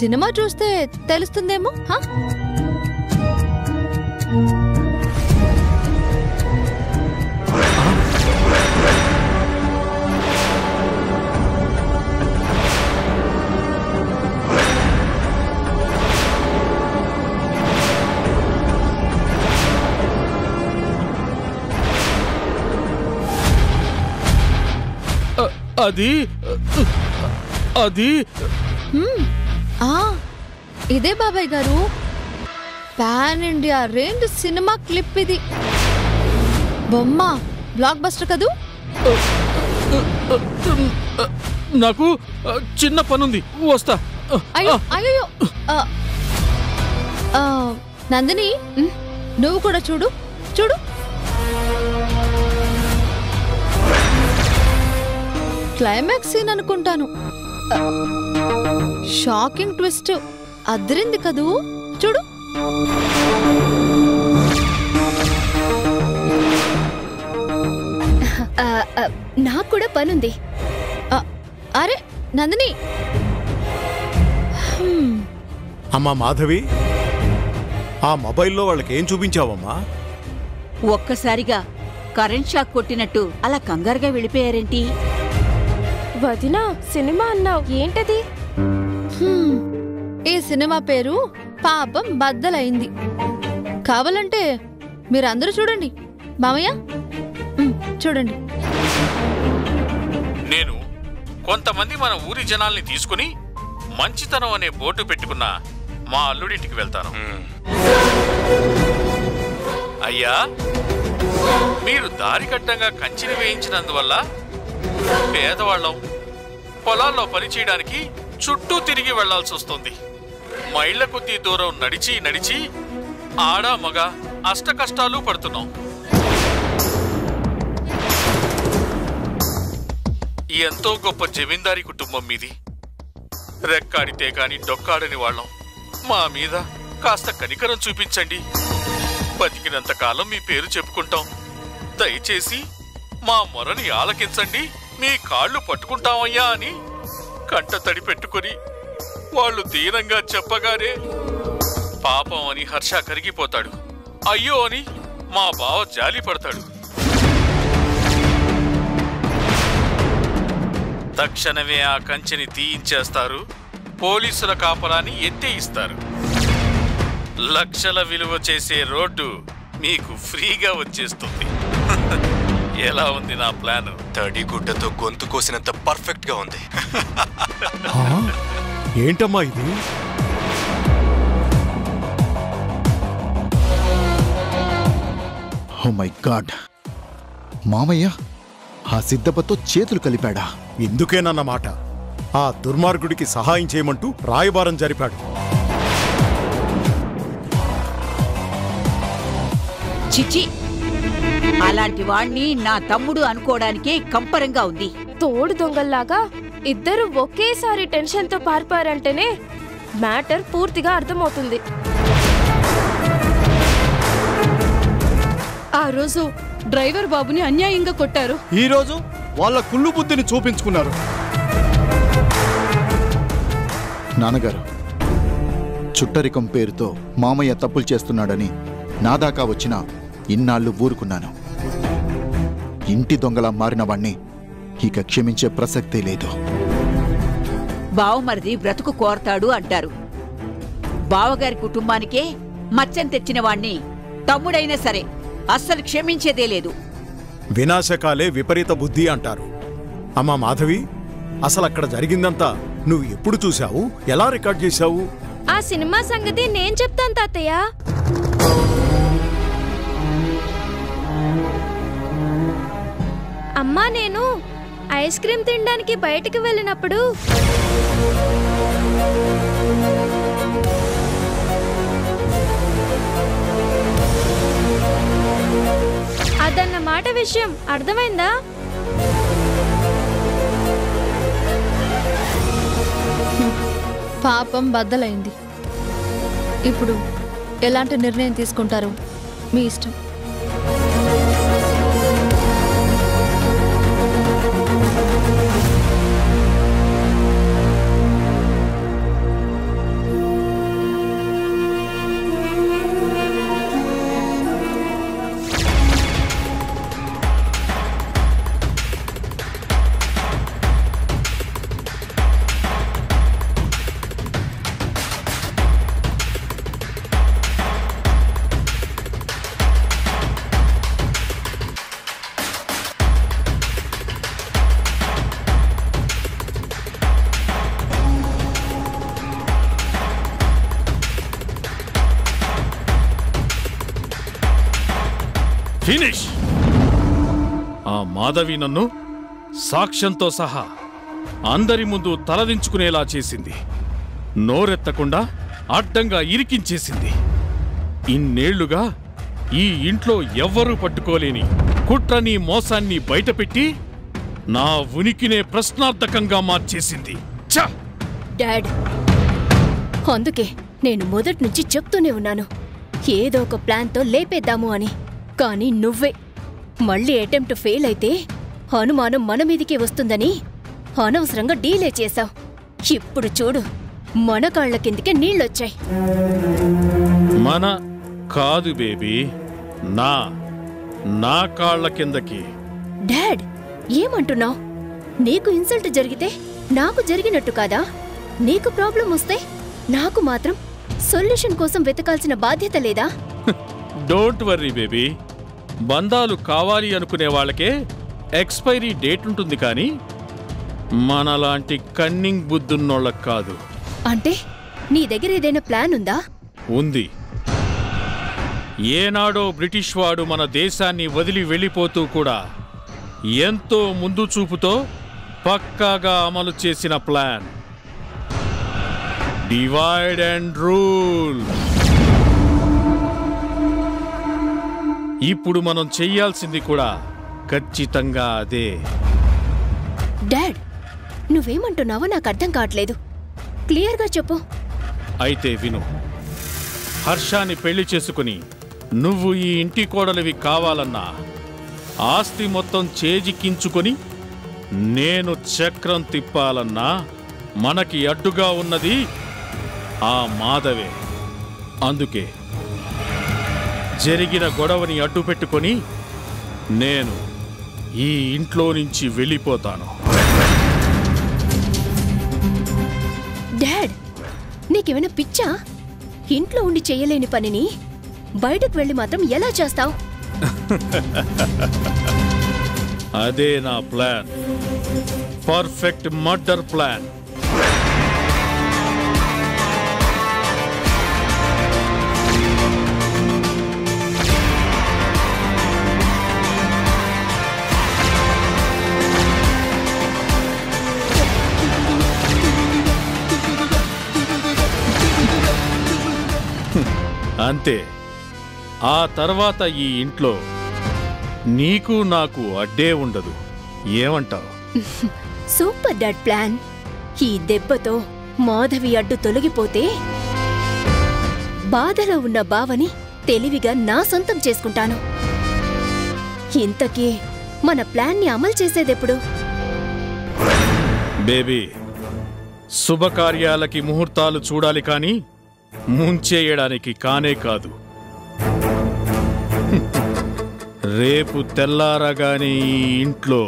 Cinema చూస్తే తెలుస్తుందేమో. అది అది ఇదే బాబాయ్ గారు, pan India range cinema clip ఇది. బొమ్మ బ్లాక్ బస్టర్ కదూ. నాకు చిన్న పనుంది, వస్తా. అయ్యో అయ్యో నందిని, నువ్వు కూడా చూడు చూడు. క్లైమాక్స్ సీన్ అనుకుంటాను. షాకింగ్ ట్విస్ట్ అదిరింది కదూ, చూడు. నాకు కూడా పనుంది. అరే నందిని. అమ్మా మాధవి, ఆ మొబైల్లో వాళ్ళకేం చూపించావమ్మా? ఒక్కసారిగా కరెంట్ షాక్ కొట్టినట్టు అలా కంగారుగా వెళ్ళిపోయారేంటి? వదినా, సినిమా అన్నావు, ఏంటది? ఈ సినిమా పేరు పాపం బద్దలైంది. కావాలంటే మీరందరూ చూడండి. మామయ్య చూడండి. నేను కొంతమంది మన ఊరి జనాల్ని తీసుకుని మంచితనం అనే బోర్డు పెట్టుకున్న మా అల్లుడింటికి వెళ్తాను. అయ్యా, మీరు దారికట్టంగా కంచిని వేయించినందువల్ల పేదవాళ్ళం పొలాల్లో పనిచేయడానికి చుట్టూ తిరిగి వెళ్లాల్సి వస్తుంది. మైళ్ల కొద్దీ దూరం నడిచి నడిచి ఆడ మగ అష్ట కష్టాలు పడుతున్నాం. ఎంతో గొప్ప జమీందారీ కుటుంబం మీది. రెక్కాడితే కాని డొక్కాడని వాళ్ళం. మా మీద కాస్త కనికరం చూపించండి. బతికినంత కాలం మీ పేరు చెప్పుకుంటాం. దయచేసి మా మొరని ఆలకించండి. మీ కాళ్ళు పట్టుకుంటామయ్యా అని కంట తడి పెట్టుకుని వాళ్ళు దీనంగా చెప్పగానే పాపం అని హర్ష కరిగిపోతాడు. అయ్యో అని మా బావ జాలి పడతాడు. తక్షణమే ఆ కంచెని తీయించేస్తారు. పోలీసుల కాపలాన్ని ఎత్తేయిస్తారు. లక్షల విలువ చేసే రోడ్డు మీకు ఫ్రీగా వచ్చేస్తుంది. ఎలా ఉంది నా ప్లాన్? తడిగుడ్డతో గొంతు కోసినంత పర్ఫెక్ట్ గా ఉంది. ఏంటమ్మా ఇది? ఓ మై గాడ్, మామయ్య ఆ సిద్ధప్పతో చేతులు కలిపాడా? ఇందుకేనన్నమాట ఆ దుర్మార్గుడికి సహాయం చేయమంటూ రాయబారం జరిపాడు. చిచి, అలాంటి వాణ్ణి నా తమ్ముడు అనుకోవడానికే కంపరంగా ఉంది. తోడు దొంగల్లాగా ఇద్దరు ఒకేసారి టెన్షన్తో పారిపోయారంటేనే మ్యాటర్ పూర్తిగా అర్థమవుతుంది. ఆ రోజు డ్రైవర్ బాబుని అన్యాయంగా కొట్టారు. ఈ రోజు వాళ్ళ కుళ్ళు బుద్ధిని చూపించుకున్నారు. నాన్నగారు, చుట్టరికం పేరుతో మామయ్య తప్పులు చేస్తున్నాడని నా దాకా వచ్చిన ఇన్నాళ్ళు ఊరుకున్నాను. ఇంటి దొంగలా మారిన వాణ్ణి ఇక క్షమించే ప్రసక్తే లేదు. బావమరిది బ్రతుకు కోరతాడు అంటారు. బావగారి కుటుంబానికే మచ్చం తెచ్చిన వాణ్ణి తమ్ముడైనా సరే అస్సలు క్షమించేదే లేదు. వినాశకాలే విపరీత బుద్ధి అంటారు. అమ్మా మాధవి, అసలక్కడ జరిగిందంతా నువ్వు ఎప్పుడు చూశావు? ఎలా రికార్డ్ చేశావు? ఆ సినిమా సంగతి నేను చెప్తాను తాతయ్య. అమ్మా, నేను ఐస్ క్రీమ్ తినడానికి బయటికి వెళ్ళినప్పుడు అదన్నమాట విషయం అర్థమైందా? పాపం బద్దలైంది. ఇప్పుడు ఎలాంటి నిర్ణయం తీసుకుంటారు మీ ఇష్టం. ఫినిష్. ఆ మాధవి నన్ను సాక్ష్యంతో సహా అందరి ముందు తలదించుకునేలా చేసింది. నోరెత్తకుండా అడ్డంగా ఇరికించేసింది. ఇన్నేళ్లుగా ఈ ఇంట్లో ఎవ్వరూ పట్టుకోలేని కుట్రని మోసాన్ని బయటపెట్టి నా ఉనికినే ప్రశ్నార్థకంగా మార్చేసింది. ఛ! డాడ్, అందుకే నేను మొదటి నుంచి చెప్తూనే ఉన్నాను, ఏదో ఒక ప్లాన్తో లేపేద్దాము అని. కానీ నువ్వే మళ్ళీ అటెంప్ట్ ఫెయిల్ అయితే అనుమానం మన మీదికే వస్తుందని అనవసరంగా డీలే చేశావు. ఇప్పుడు చూడు, మన కాళ్ల కిందకే నీళ్ళొచ్చాయి. మన కాదు బేబీ, నా కాళ్ల కిందకి. డాడ్, ఏమంటున్నావు? నీకు ఇన్సల్ట్ జరిగితే నాకు జరిగినట్టు కాదా? నీకు ప్రాబ్లం వస్తే నాకు మాత్రం సొల్యూషన్ కోసం వెతకాల్సిన బాధ్యత లేదా? డోంట్ వర్రీ బేబీ, బంధాలు కావాలి అనుకునే వాళ్ళకే ఎక్స్పైరీ డేట్ ఉంటుంది, కానీ మనలాంటి కన్నింగ్ బుద్ధున్నోళ్ళకి కాదు. అంటే నీ దగ్గర ఏదైనా ప్లాన్ ఉందా? ఉంది. ఏనాడో బ్రిటిష్ వాడు మన దేశాన్ని వదిలి వెళ్ళిపోతూ కూడా ఎంతో ముందు చూపుతో పక్కాగా అమలు చేసిన ప్లాన్, డివైడ్ అండ్ రూల్. ఇప్పుడు మనం చెయ్యాల్సింది కూడా ఖచ్చితంగా అదే. డాడ్, నువ్వేమంటున్నావో నాకు అర్థం కావట్లేదు. క్లియర్గా చెప్పు. అయితే విను. హర్షాన్ని పెళ్లి చేసుకుని నువ్వు ఈ ఇంటి కోడలివి కావాలన్నా, ఆస్తి మొత్తం చేజిక్కించుకొని నేను చక్రం తిప్పాలన్నా మనకి అడ్డుగా ఉన్నది ఆ మాధవే. అందుకే జరిగిన గొడవని అడ్డు పెట్టుకొని నేను ఈ ఇంట్లో నుంచి వెళ్ళిపోతాను. డాడ్, నీకేమైనా పిచ్చా? ఇంట్లో ఉండి చెయ్యలేని పనిని బయటకు వెళ్ళి మాత్రం ఎలా చేస్తావు? అదే నా ప్లాన్, పర్ఫెక్ట్ మర్డర్ ప్లాన్. అంతే. ఆ తర్వాత ఈ ఇంట్లో నీకు నాకు అడ్డే ఉండదు. ఏమంటావు? Super dad plan. ఈ దెబ్బతో మాధవి అడ్డు తొలగిపోతే బాధలో ఉన్న బావని తెలివిగా నా సొంతం చేసుకుంటాను. ఇంతకీ మన ప్లాన్ని అమలు చేసేదెప్పుడు? బేబీ, శుభకార్యాలకి ముహూర్తాలు చూడాలి, కానీ ముంచేయడానికి కానే కాదు. రేపు తెల్లారగానే ఈ ఇంట్లో